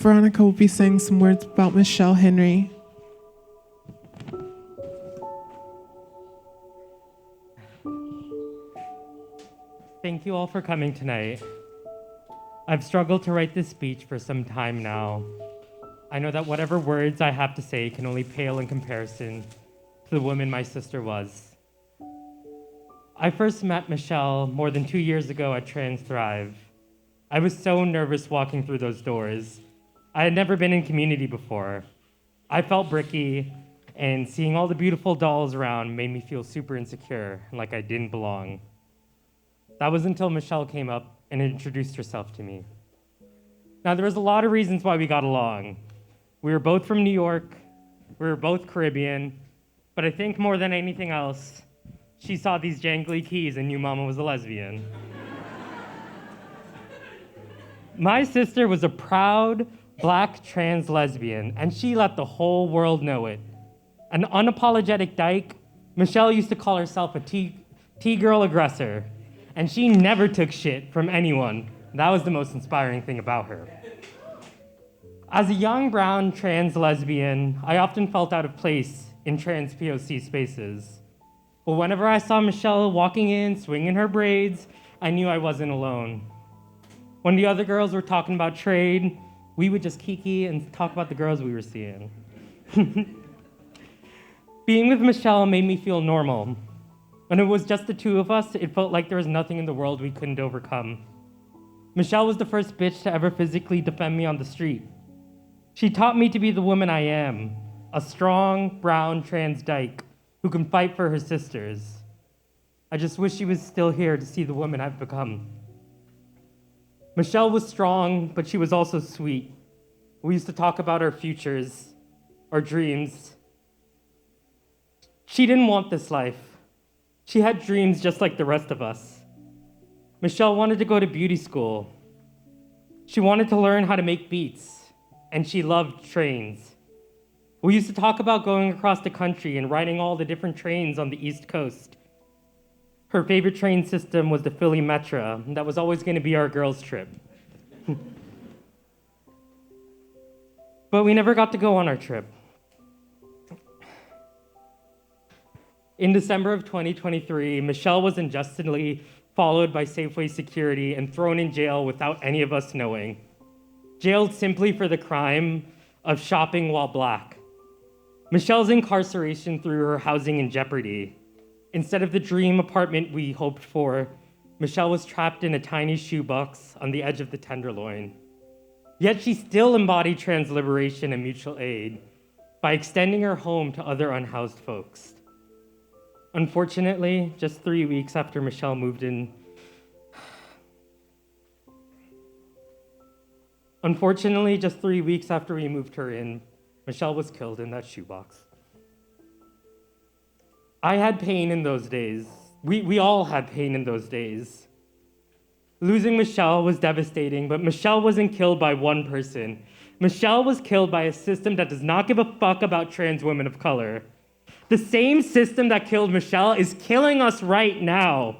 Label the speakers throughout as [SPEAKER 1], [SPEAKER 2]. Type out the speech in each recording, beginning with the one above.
[SPEAKER 1] Veronica will be saying some words about Michelle Henry.
[SPEAKER 2] Thank you all for coming tonight. I've struggled to write this speech for some time now. I know that whatever words I have to say can only pale in comparison to the woman my sister was. I first met Michelle more than 2 years ago at Trans Thrive. I was so nervous walking through those doors. I had never been in community before. I felt bricky, and seeing all the beautiful dolls around made me feel super insecure, like I didn't belong. That was until Michelle came up and introduced herself to me. Now, there was a lot of reasons why we got along. We were both from New York, we were both Caribbean, but I think more than anything else, she saw these jangly keys and knew Mama was a lesbian. My sister was a proud Black trans lesbian, and she let the whole world know it. An unapologetic dyke, Michelle used to call herself a T-girl aggressor, and she never took shit from anyone. That was the most inspiring thing about her. As a young brown trans lesbian, I often felt out of place in trans POC spaces. But whenever I saw Michelle walking in, swinging her braids, I knew I wasn't alone. When the other girls were talking about trade, we would just kiki and talk about the girls we were seeing. Being with Michelle made me feel normal. When it was just the two of us, it felt like there was nothing in the world we couldn't overcome. Michelle was the first bitch to ever physically defend me on the street. She taught me to be the woman I am, a strong, brown, trans dyke who can fight for her sisters. I just wish she was still here to see the woman I've become. Michelle was strong, but she was also sweet. We used to talk about our futures, our dreams. She didn't want this life. She had dreams just like the rest of us. Michelle wanted to go to beauty school. She wanted to learn how to make beats, and she loved trains. We used to talk about going across the country and riding all the different trains on the East Coast. Her favorite train system was the Philly Metro, and that was always going to be our girls' trip. But we never got to go on our trip. In December of 2023, Michelle was unjustly followed by Safeway security and thrown in jail without any of us knowing. Jailed simply for the crime of shopping while Black. Michelle's incarceration threw her housing in jeopardy. Instead of the dream apartment we hoped for, Michelle was trapped in a tiny shoebox on the edge of the Tenderloin. Yet she still embodied trans liberation and mutual aid by extending her home to other unhoused folks. Unfortunately, just 3 weeks after Michelle moved in, we moved her in, Michelle was killed in that shoebox. I had pain in those days. We all had pain in those days. Losing Michelle was devastating, but Michelle wasn't killed by one person. Michelle was killed by a system that does not give a fuck about trans women of color. The same system that killed Michelle is killing us right now.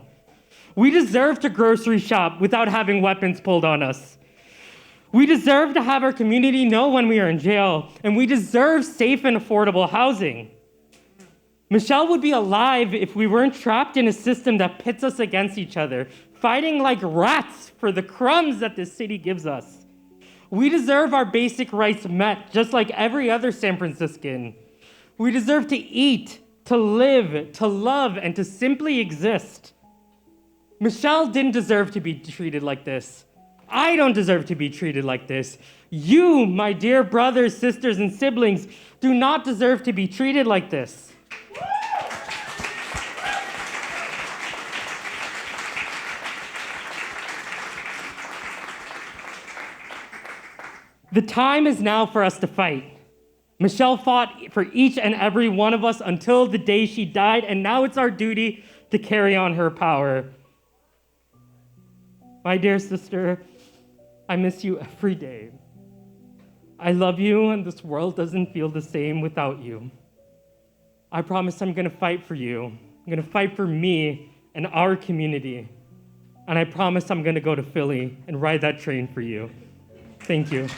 [SPEAKER 2] We deserve to grocery shop without having weapons pulled on us. We deserve to have our community know when we are in jail, and we deserve safe and affordable housing. Michelle would be alive if we weren't trapped in a system that pits us against each other, fighting like rats for the crumbs that this city gives us. We deserve our basic rights met, just like every other San Franciscan. We deserve to eat, to live, to love, and to simply exist. Michelle didn't deserve to be treated like this. I don't deserve to be treated like this. You, my dear brothers, sisters, and siblings, do not deserve to be treated like this. The time is now for us to fight. Michelle fought for each and every one of us until the day she died, and now it's our duty to carry on her power. My dear sister, I miss you every day. I love you, and this world doesn't feel the same without you. I promise I'm gonna fight for you. I'm gonna fight for me and our community. And I promise I'm gonna go to Philly and ride that train for you. Thank you.